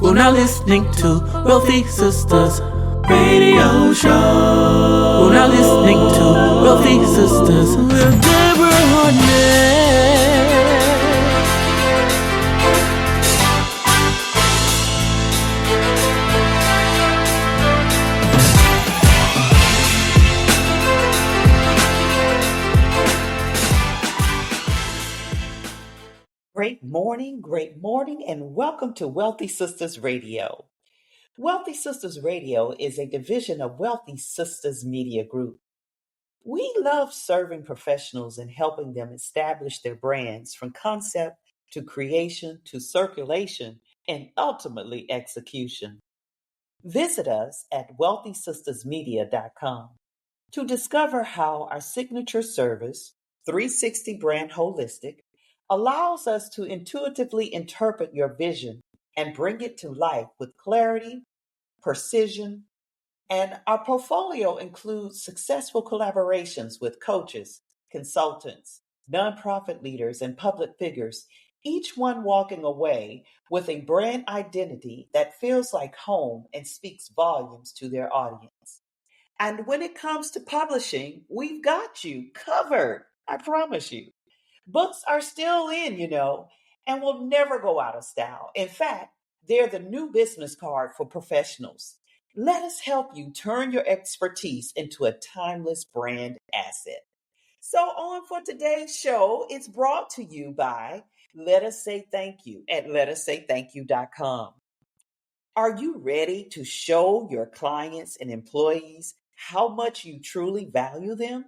We're now listening to Wealthy Sistas Radio Show. We're now listening to Wealthy Sistas with Deborah Hardnett. Great morning, and welcome to Wealthy Sistas Radio. Wealthy Sistas Radio is a division of Wealthy Sistas Media Group. We love serving professionals and helping them establish their brands from concept to creation to circulation and ultimately execution. Visit us at wealthysistasmedia.com to discover how our signature service, 360 Brand Holistic, allows us to intuitively interpret your vision and bring it to life with clarity, precision, and our portfolio includes successful collaborations with coaches, consultants, nonprofit leaders, and public figures, each one walking away with a brand identity that feels like home and speaks volumes to their audience. And when it comes to publishing, we've got you covered, I promise you. Books are still in, and will never go out of style. In fact, they're the new business card for professionals. Let us help you turn your expertise into a timeless brand asset. So on for today's show, it's brought to you by Let Us Say Thank You at letassaythankyou.com. Are you ready to show your clients and employees how much you truly value them?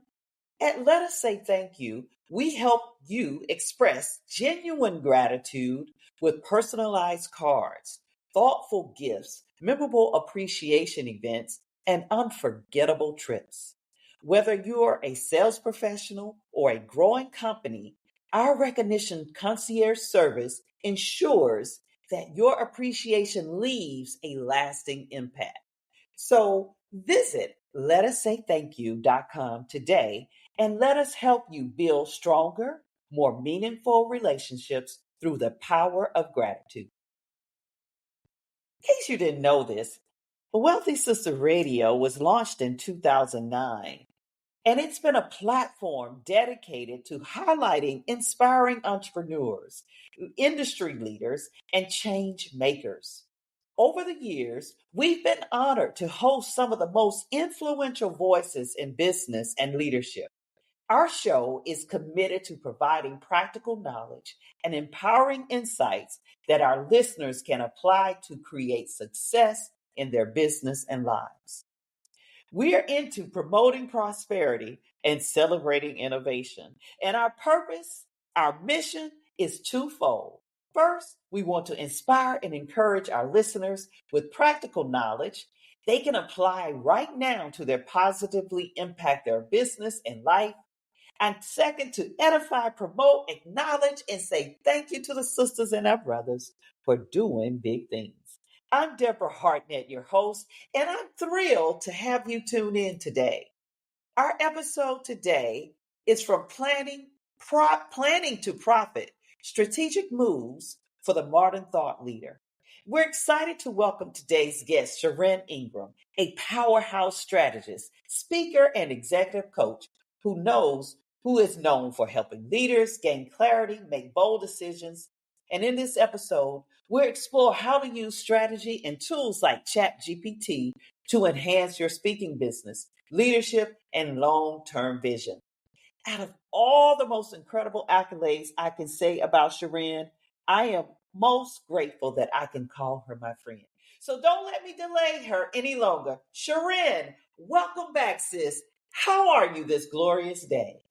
At Let Us Say Thank You, we help you express genuine gratitude with personalized cards, thoughtful gifts, memorable appreciation events, and unforgettable trips. Whether you're a sales professional or a growing company, our recognition concierge service ensures that your appreciation leaves a lasting impact. So visit letassaythankyou.com today and let us help you build stronger, more meaningful relationships through the power of gratitude. In case you didn't know this, Wealthy Sistas Radio was launched in 2009, and it's been a platform dedicated to highlighting inspiring entrepreneurs, industry leaders, and change makers. Over the years, we've been honored to host some of the most influential voices in business and leadership. Our show is committed to providing practical knowledge and empowering insights that our listeners can apply to create success in their business and lives. We are into promoting prosperity and celebrating innovation. And our purpose, our mission is twofold. First, we want to inspire and encourage our listeners with practical knowledge they can apply right now to positively impact their business and life. And second, to edify, promote, acknowledge, and say thank you to the sisters and our brothers for doing big things. I'm Deborah Hardnett, your host, and I'm thrilled to have you tune in today. Our episode today is from Planning to Profit, Strategic Moves for the Modern Thought Leader. We're excited to welcome today's guest, Sherrin, a powerhouse strategist, speaker, and executive coach who is known for helping leaders gain clarity, make bold decisions. And in this episode, we'll explore how to use strategy and tools like Chat GPT to enhance your speaking business, leadership, and long-term vision. Out of all the most incredible accolades I can say about Sherrin, I am most grateful that I can call her my friend. So don't let me delay her any longer. Sherrin, welcome back, sis. How are you this glorious day?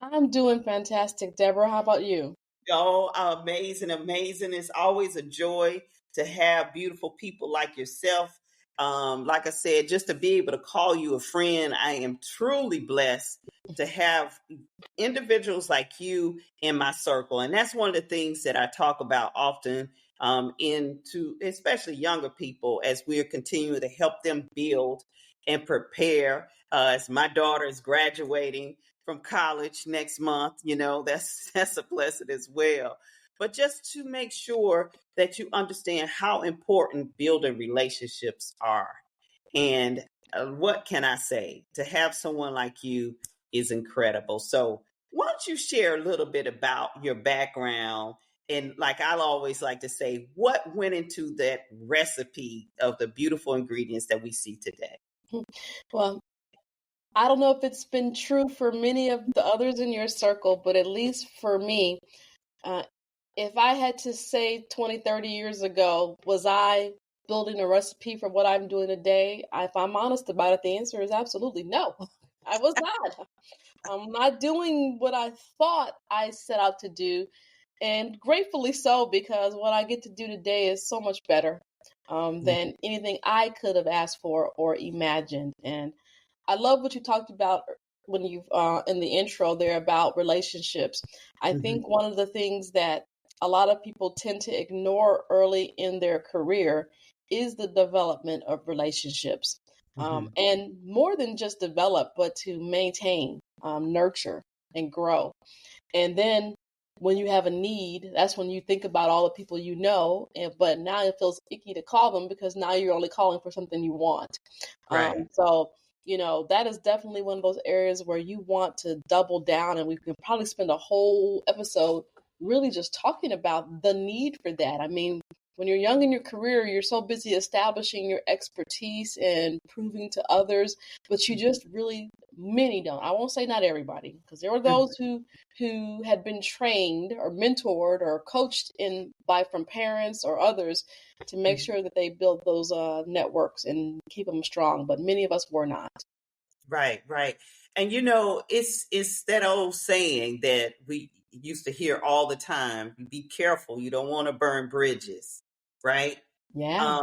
I'm doing fantastic, Deborah. How about you? Oh, amazing. It's always a joy to have beautiful people like yourself. Like I said, just to be able to call you a friend, I am truly blessed to have individuals like you in my circle. And that's one of the things that I talk about often into especially younger people as we are continuing to help them build and prepare. As my daughter is graduating from college next month, that's a blessing as well. but just to make sure that you understand how important building relationships are. And what can I say? To have someone like you is incredible. So, why don't you share a little bit about your background? And like I always like to say, what went into that recipe of the beautiful ingredients that we see today? Well, I don't know if it's been true for many of the others in your circle, but at least for me, uh, if I had to say 20, 30 years ago, was I building a recipe for what I'm doing today? If I'm honest about it, the answer is absolutely no. I was not. I'm not doing what I thought I set out to do, and gratefully so, because what I get to do today is so much better than anything I could have asked for or imagined. And I love what you talked about when you in the intro there about relationships. I Mm-hmm. think one of the things that a lot of people tend to ignore early in their career is the development of relationships. Mm-hmm. And more than just develop, but to maintain, nurture, and grow. And then when you have a need, that's when you think about all the people you know, but now it feels icky to call them because now you're only calling for something you want. Right. So, that is definitely one of those areas where you want to double down, and we can probably spend a whole episode really just talking about the need for that. I mean, when you're young in your career, you're so busy establishing your expertise and proving to others, but you just really, many don't. I won't say not everybody, because there are those who had been trained or mentored or coached from parents or others to make sure that they build those networks and keep them strong. But many of us were not. Right, right. And it's that old saying that we used to hear all the time, be careful, you don't want to burn bridges, right? Yeah.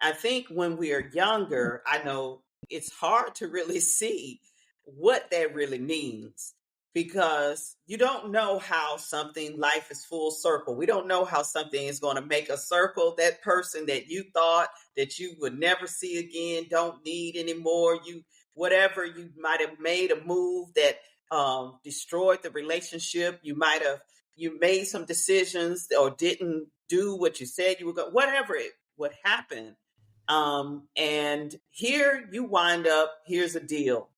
I think when we are younger, I know it's hard to really see what that really means because you don't know how something life is full circle. We don't know how something is going to make a circle. That person that you thought that you would never see again, don't need anymore. Whatever, you might have made a move that destroyed the relationship. You made some decisions or didn't do what you said you were going, whatever it what happened. And here you wind up, here's a deal.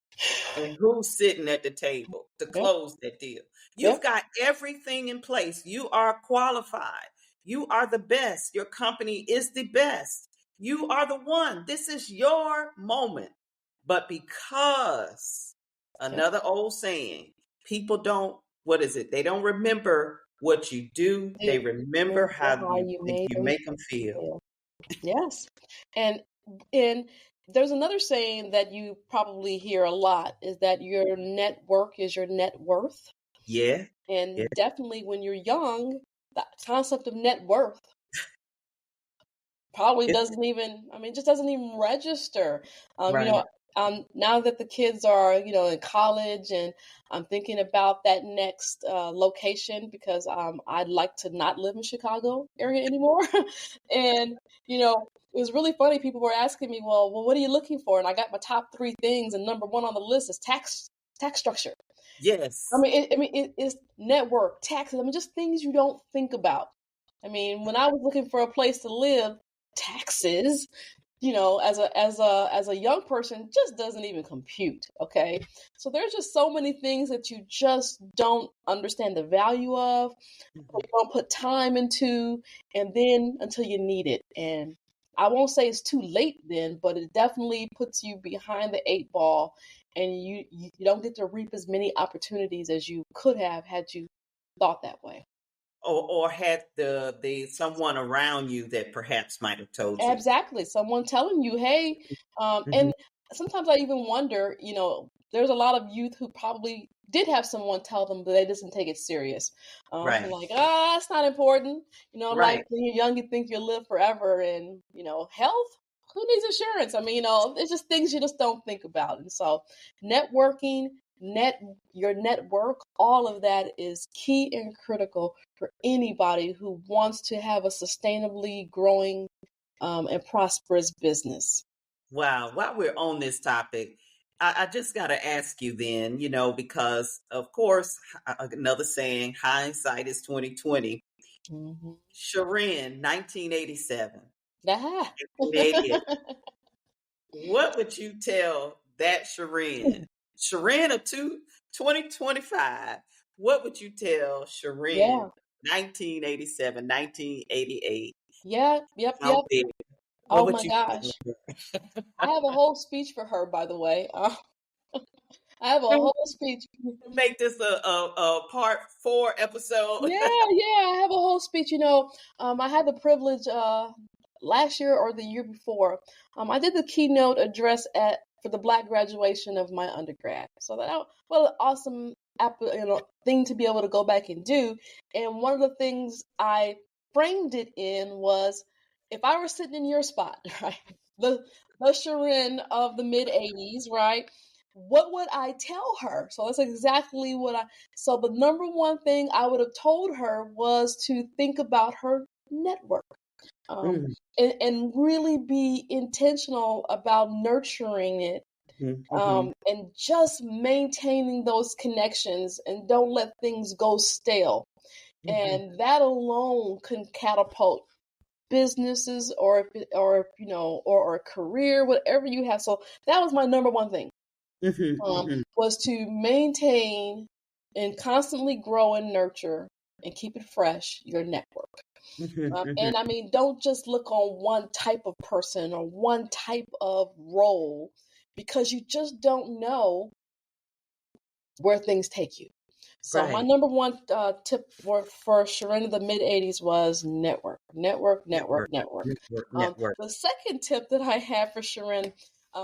And who's sitting at the table to Yep. close that deal? You've Yep. got everything in place. You are qualified. You are the best. Your company is the best. You are the one. This is your moment. But because Yep. another old saying, people don't, what is it? They don't remember what you do. They remember Remember how how you made you them make them feel. feel. Yes. And and there's another saying that you probably hear a lot is that your network is your net worth. Yeah. Yeah. And definitely when you're young, the concept of net worth probably It's doesn't even, I mean, just doesn't even register. right. Now that the kids are, in college, and I'm thinking about that next location because I'd like to not live in Chicago area anymore. And, it was really funny. People were asking me, well, what are you looking for? And I got my top three things, and number one on the list is tax structure. I Yes. mean, it's network, taxes. I mean, just things you don't think about. I mean, when I was looking for a place to live, taxes, as a young person, just doesn't even compute. Okay, so there's just so many things that you just don't understand the value of, or you don't put time into, and then until you need it. And I won't say it's too late then, but it definitely puts you behind the eight ball, and you don't get to reap as many opportunities as you could have had you thought that way. Or had the someone around you that perhaps might have told you. Exactly. Someone telling you, hey, Mhm. and sometimes I even wonder, there's a lot of youth who probably did have someone tell them, but they just didn't take it serious. Right. Like, it's not important. Like Right. when you're young, you think you'll live forever, and, health, who needs insurance? I mean, it's just things you just don't think about. And so networking, your network, all of that is key and critical for anybody who wants to have a sustainably growing and prosperous business. Wow. While we're on this topic, I just got to ask you then, because of course, another saying, hindsight is 2020. Mm-hmm. Sherrin, 1987. Ah. 1988. What would you tell that Sherrin? Sherrin of 2025. What would you tell Sherrin, Yeah. 1987, 1988? Yeah. Yep. Out Yep. there. What Oh would my you tell gosh. I have a whole speech for her, by the way. I have a her? whole speech. Make this a part 4 episode. Yeah, yeah, I have a whole speech. I had the privilege last year or the year before. I did the keynote address for the Black graduation of my undergrad. So what an awesome thing to be able to go back and do. And one of the things I framed it in was, if I were sitting in your spot, right, the Sherrin of the mid '80s, right, what would I tell her? So that's exactly so the number one thing I would have told her was to think about her network, um, Mm, and really be intentional about nurturing it, mhm, and just maintaining those connections, and don't let things go stale. mhm. And that alone can catapult businesses, or a career, whatever you have. So that was my number one thing, Mhm, mhm, was to maintain and constantly grow and nurture and keep it fresh, your network. mhm, mhm. And I mean, don't just look on one type of person or one type of role, because you just don't know where things take you. So my Right. number one tip for Sherrin of the mid '80s was network, network, network, Network, network. network, network. The second tip that I have for Sherrin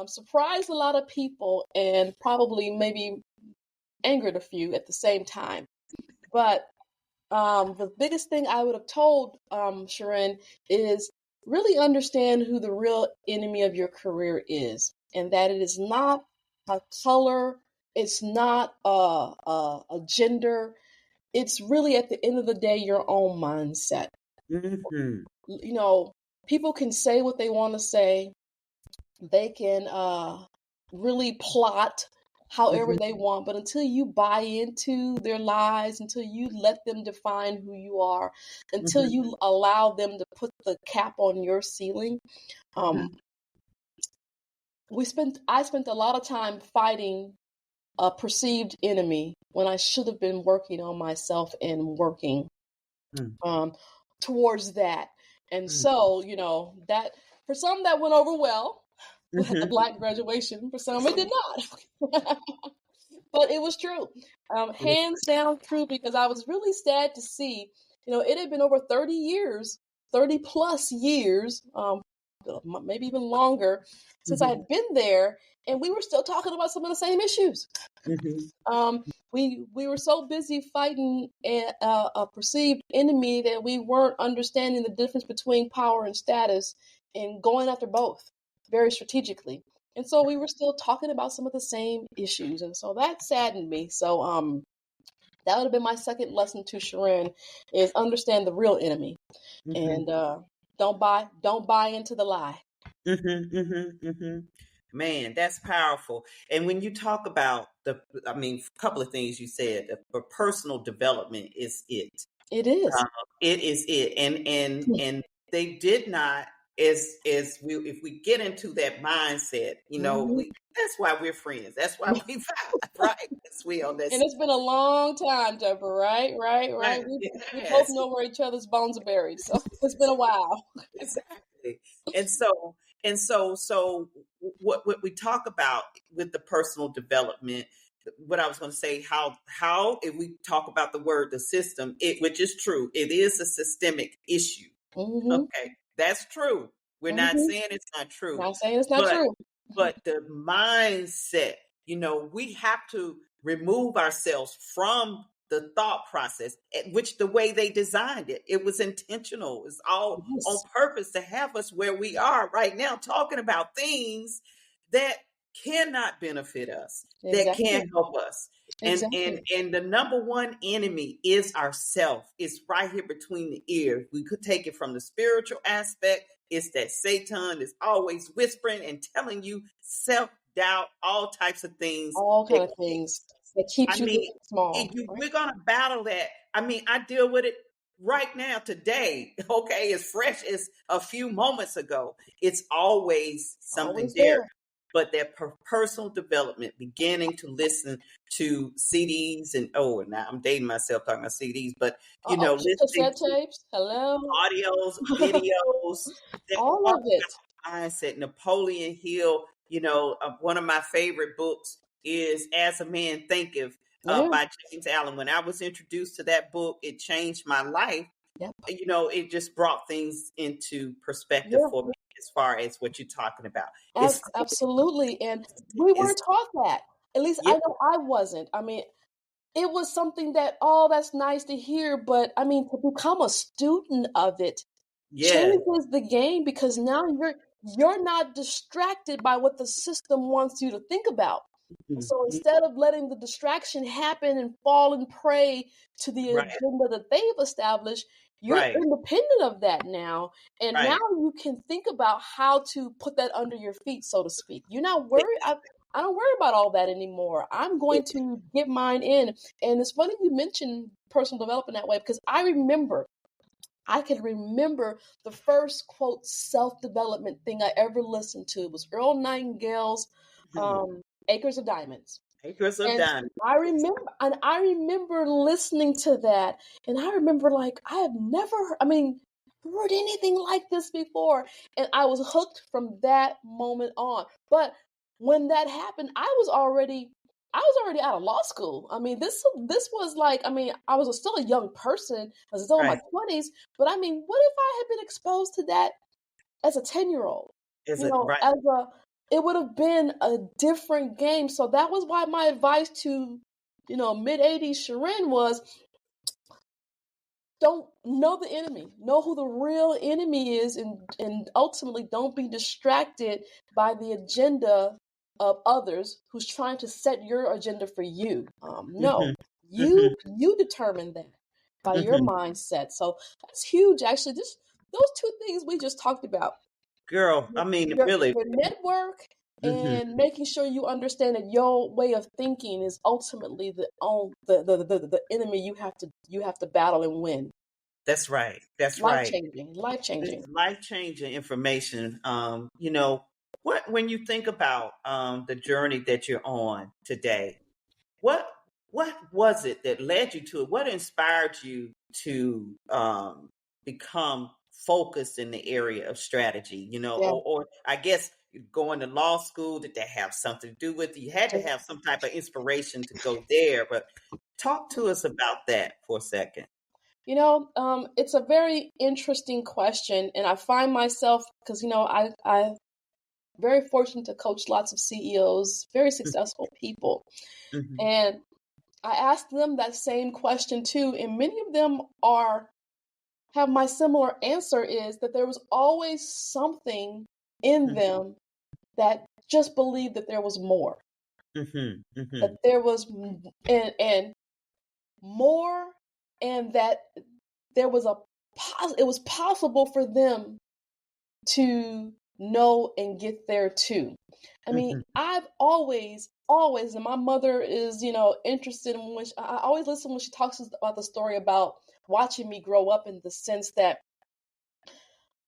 surprised a lot of people, and probably maybe angered a few at the same time. But the biggest thing I would have told Sherrin is, really understand who the real enemy of your career is, and that it is not a color, it's not a gender. It's really, at the end of the day, your own mindset. Mhm, You know, people can say what they want to say. They can really plot however mhm, they want, but until you buy into their lies, until you let them define who you are, until mhm, you allow them to put the cap on your ceiling, mhm, um, I spent a lot of time fighting a perceived enemy when I should have been working on myself and working mm, um, towards that. And mm, so, that for some that went over well at the mhm, Black graduation, for some it did not. But it was true. mhm, Hands down true, because I was really sad to see, it had been over 30 years, 30 plus years, maybe even longer, since I mhm, had been there, and we were still talking about some of the same issues. mhm, We were so busy fighting a perceived enemy that we weren't understanding the difference between power and status, and going after both very strategically. And so we were still talking about some of the same issues, and so that saddened me. So that would have been my second lesson to Sherrin, is understand the real enemy, mhm, and don't buy into the lie. mhm, mhm, mhm. Man, that's powerful. And when you talk about a couple of things you said, the personal development is it. It is. Um, it is it, and they did not. As we, if we get into that mindset, Mhm. that's why we're friends. That's why we vibe, right? Because we on And this. it's been a long time, Deborah, right? Right, right. Right? We both Yes, know where each other's bones are buried, so it's been a while. exactly. And so what we talk about with the personal development, what I was going to say, how if we talk about the word the system, which is true, it is a systemic issue. Mm-hmm. Okay, that's true. We're not Mm-hmm. saying it's not true, Not saying it's not but true. the mindset, we have to remove ourselves from the thought process, which the way they designed it, it was intentional. It's all on Yes, purpose to have us where we are right now, talking about things that cannot benefit us, that exactly, can't help us. And and exactly. and the number one enemy is ourself. It's right here between the ears. We could take it from the spiritual aspect. It's that Satan is always whispering and telling you self-doubt, all types of things All that kind of keep, things that I keeps you mean, small, right? we're gonna battle that. I mean, I deal with it right now, today, okay, as fresh as a few moments ago. It's always something Always there. there. But that personal development, beginning to listen to CDs and now I'm dating myself talking about CDs, but listening Cassette to tapes. Hello. audios, videos that All talk of it. about mindset. Napoleon Hill, one of my favorite books is As a Man Thinketh Yeah. by James Allen. When I was introduced to that book, it changed my life. Yep. It just brought things into perspective Yeah. for me as far as what you're talking about. Absolutely. And we It's weren't taught that. At least yeah, I know I wasn't. I mean, it was something that, that's nice to hear, but I mean, to become a student of it yeah, changes the game, because now you're not distracted by what the system wants you to think about. So mhm, instead of letting the distraction happen and fall and prey to the right, agenda that they've established, you're right, independent of that now. And now right. you can think about how to put that under your feet, so to speak. You're not worried. I don't worry about all that anymore. I'm going to get mine in. And it's funny you mentioned personal development that way, because I can remember the first quote self-development thing I ever listened to. It was Earl Nightingale's Mhm. Acres of Diamonds. Acres of And diamonds. I remember listening to that, and I remember like I have never heard anything like this before, and I was hooked from that moment on. But when that happened, I was already out of law school. I mean, this was like, I was still a young person. I was still in my Right. 20s, but I mean, what if I had been exposed to that as a 10-year-old? Is You it know, right? it would have been a different game. So that was why my advice to, mid-80s Sherrin was, don't know the enemy, know who the real enemy is, and ultimately don't be distracted by the agenda of others who's trying to set your agenda for you. No, Mhm, mhm, you determine that by your mhm. mindset. So that's huge. Actually, just those two things we just talked about, Girl, your I mean, your, really. your network, Mhm. and making sure you understand that your way of thinking is ultimately the enemy you have to battle and win. That's right. That's Life right. changing, life This changing. life-changing information. When you think about the journey that you're on today, what what was it that led you to it? What inspired you to become focused in the area of strategy? Yeah. Or I guess going to law school, did that have something to do with it? You had to have some type of inspiration to go there, but talk to us about that for a second. It's a very interesting question, and I find myself, because I very fortunate to coach lots of CEOs, very successful people, Mm-hmm. and I asked them that same question too, and many of them have my similar answer, is that there was always something in them that just believed that there was more, Mm-hmm. that Mm-hmm. there was and more, and that there was it was possible for them to know and get there too. I mean, Mm-hmm. I've always, and my mother is, interested in when I always listen when she talks about the story about watching me grow up, in the sense that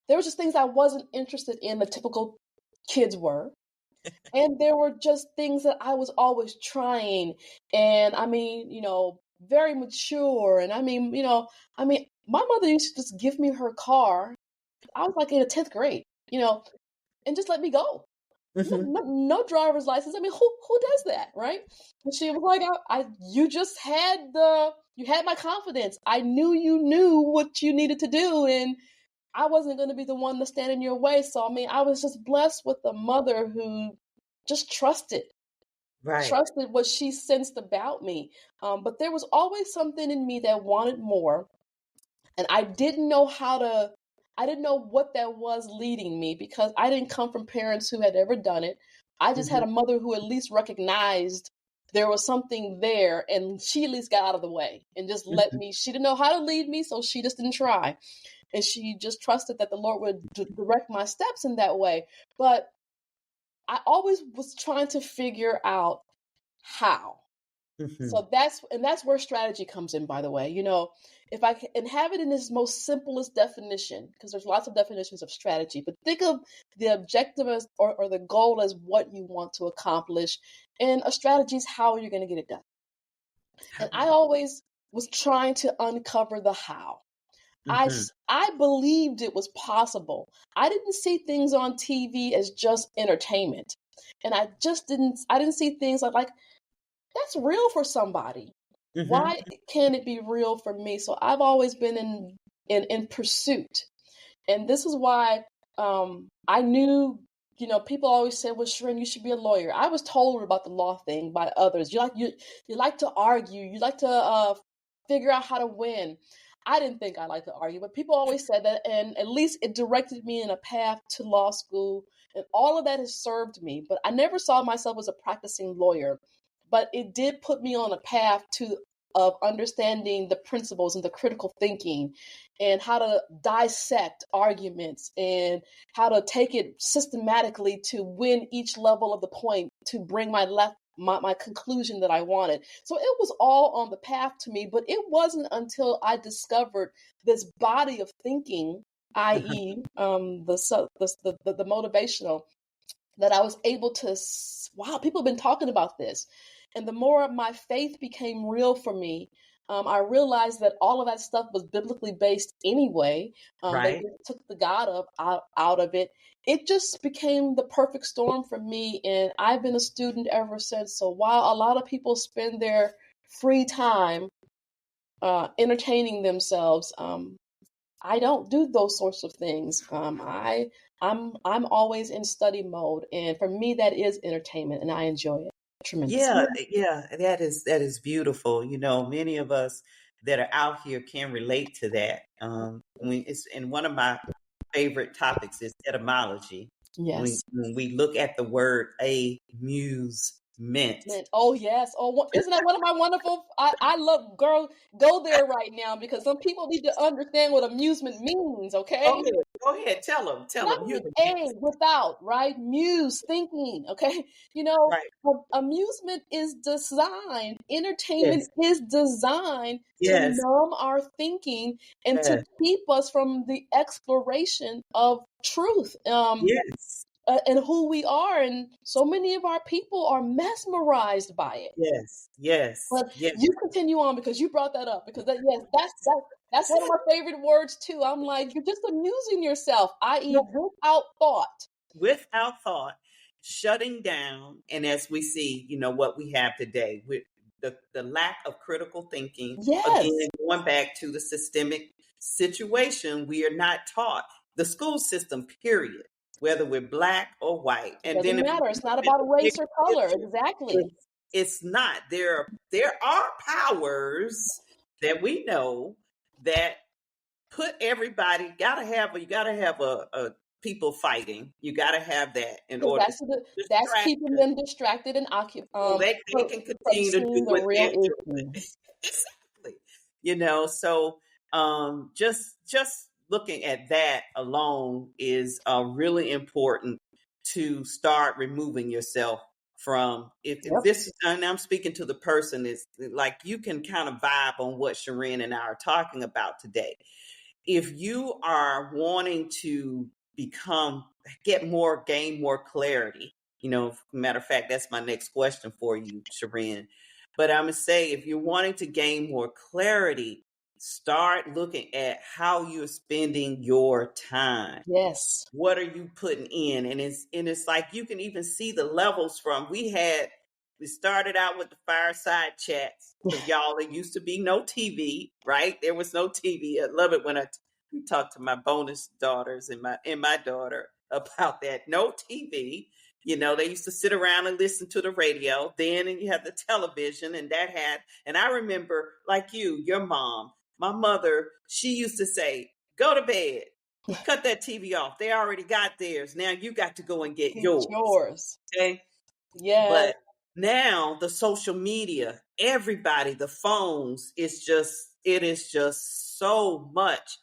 there were just things I wasn't interested in, the typical kids were. And there were just things that I was always trying. And very mature. And my mother used to just give me her car. I was like in the 10th grade, and just let me go. No, Mm-hmm. no driver's license. I mean, who does that, right? And she was like, you just you had my confidence. I knew you knew what you needed to do, and I wasn't going to be the one to stand in your way. So, I was just blessed with a mother who just Right. trusted what she sensed about me. But there was always something in me that wanted more, and I didn't know what that was leading me, because I didn't come from parents who had ever done it. I just Mm-hmm. had a mother who at least recognized there was something there, and she at least got out of the way and just let Mm-hmm. me. She didn't know how to lead me, so she just didn't try. And she just trusted that the Lord would direct my steps in that way. But I always was trying to figure out how. Mm-hmm. So that's where strategy comes in, by the way. if I can have it in its most simplest definition, because there's lots of definitions of strategy, but think of the objective as, or the goal as what you want to accomplish, and a strategy is how you're going to get it done. And I always was trying to uncover the how. I believed it was possible. I didn't see things on TV as just entertainment. And I didn't see things like that's real for somebody. Why can't it be real for me? So I've always been in pursuit. And this is why I knew, people always said, well, Sherrin, you should be a lawyer. I was told about the law thing by others. You like to argue. You like to figure out how to win. I didn't think I liked to argue, but people always said that, and at least it directed me in a path to law school, and all of that has served me. But I never saw myself as a practicing lawyer, but it did put me on a path of understanding the principles and the critical thinking and how to dissect arguments and how to take it systematically to win each level of the point to bring my conclusion that I wanted. So it was all on the path to me, but it wasn't until I discovered this body of thinking, i.e., the motivational, that I was able to, wow, people have been talking about this. And the more my faith became real for me, I realized that all of that stuff was biblically based anyway. They just took the God out of it. It just became the perfect storm for me. And I've been a student ever since. So while a lot of people spend their free time entertaining themselves, I don't do those sorts of things. I'm always in study mode. And for me, that is entertainment, and I enjoy it tremendously. Yeah, that is beautiful. Many of us that are out here can relate to that. And one of my favorite topics is etymology. Yes. When we look at the word amusement. Oh, yes. Oh, isn't that one of my wonderful? I love, girl, go there right now, because some people need to understand what amusement means, okay? Go ahead. Tell them. Not with A, without, right? Muse, thinking, okay? Amusement is designed, entertainment is designed to numb our thinking and to keep us from the exploration of truth. And who we are, and so many of our people are mesmerized by it. Yes. But you continue on, because you brought that up, because that's one of my favorite words too. I'm like, you're just amusing yourself, i.e., without thought. Without thought, shutting down, and as we see, what we have today with the lack of critical thinking. Again, going back to the systemic situation, we are not taught. The school system, period. Whether we're black or white, and doesn't matter. It's not about race or color. Exactly. It's not. There are powers that we know that put everybody. You gotta have a people fighting. You gotta have that in order. That's keeping them distracted and occupied. So they can continue to do what they're doing. Exactly. So just looking at that alone is really important to start removing yourself from. If this is, and I'm speaking to the person, is like you can kind of vibe on what Sherrin and I are talking about today. If you are wanting to gain more clarity, matter of fact, that's my next question for you, Sherrin. But I'm going to say, if you're wanting to gain more clarity, start looking at how you're spending your time. Yes. What are you putting in? And it's like you can even see the levels from we started out with the fireside chats. Because y'all, there used to be no TV, right? There was no TV. I love it when we talk to my bonus daughters and my daughter about that. No TV. They used to sit around and listen to the radio. Then and you have the television, and and I remember, like your mom, my mother, she used to say, go to bed, cut that TV off. They already got theirs. Now you got to go and get yours. Okay. Yeah. But now the social media, everybody, the phones, it is just so much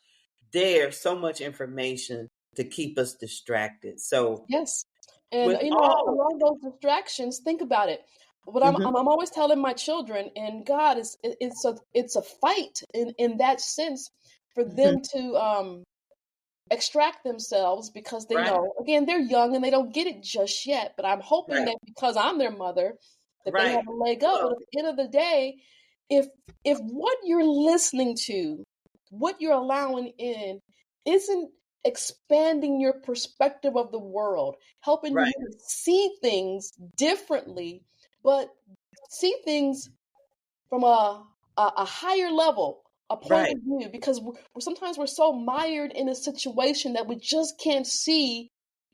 there, so much information to keep us distracted. So yes. And along those distractions, think about it. But I'm always telling my children, and God, it's a fight in that sense for them to extract themselves, because they know, again, they're young and they don't get it just yet. But I'm hoping that because I'm their mother, that they have a leg up. But at the end of the day, if what you're listening to, what you're allowing in, isn't expanding your perspective of the world, helping you to see things differently, but see things from a higher level, a point of view, because sometimes we're so mired in a situation that we just can't see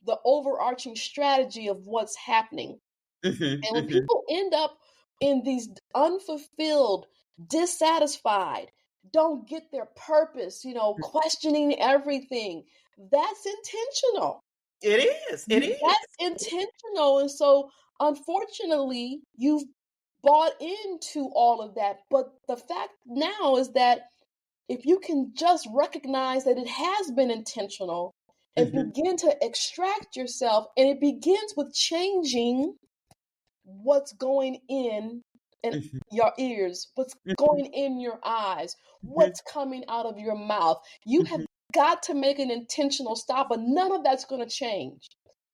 the overarching strategy of what's happening. And when people end up in these unfulfilled, dissatisfied, don't get their purpose, questioning everything, that's intentional. It is. That's intentional. And so, unfortunately, you've bought into all of that. But the fact now is that if you can just recognize that it has been intentional and begin to extract yourself, and it begins with changing what's going in your ears, what's going in your eyes, what's coming out of your mouth. You have got to make an intentional stop, but none of that's going to change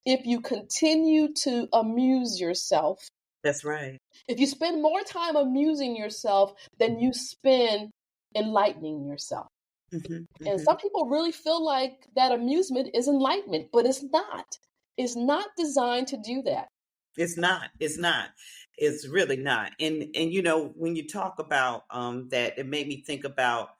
if you continue to amuse yourself. That's right. If you spend more time amusing yourself than you spend enlightening yourself. And some people really feel like that amusement is enlightenment, but it's not. It's not designed to do that. It's not. It's really not. And when you talk about that, it made me think about,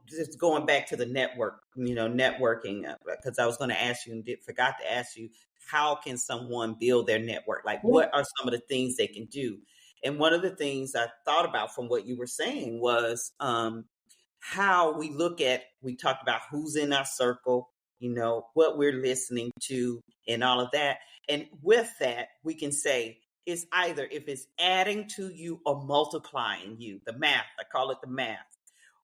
just going back to the networking, because I was going to ask you and forgot to ask you, how can someone build their network? Like, what are some of the things they can do? And one of the things I thought about from what you were saying was how we talked about who's in our circle, what we're listening to and all of that. And with that, we can say it's either if it's adding to you or multiplying you, the math, I call it the math,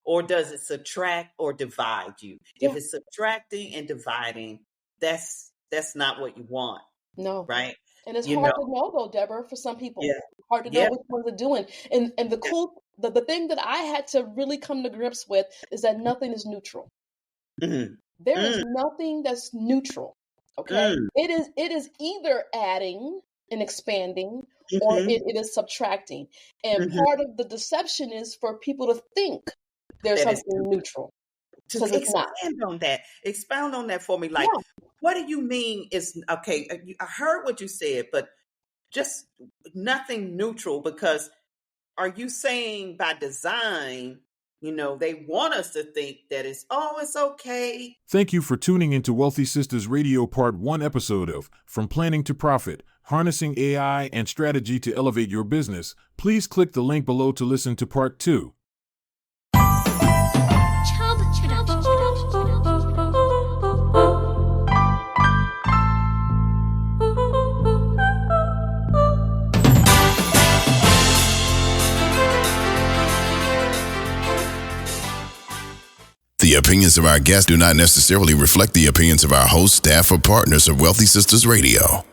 or does it subtract or divide you? Yeah. If it's subtracting and dividing, that's not what you want. No. Right. And it's hard to know, though, Deborah, for some people. Yeah. Hard to know which ones are doing. And the thing that I had to really come to grips with is that nothing is neutral. There is nothing that's neutral. Okay. It is either adding and expanding, or it is subtracting. And part of the deception is for people to think there's something neutral. Just expound on that for me. Like, what do you mean is, okay, I heard what you said, but just nothing neutral, because are you saying by design, they want us to think that it's okay? Thank you for tuning into Wealthy Sistas Radio Part 1 episode of From Planning to Profit, Harnessing AI and Strategy to Elevate Your Business. Please click the link below to listen to Part 2. The opinions of our guests do not necessarily reflect the opinions of our hosts, staff, or partners of Wealthy Sistas Radio.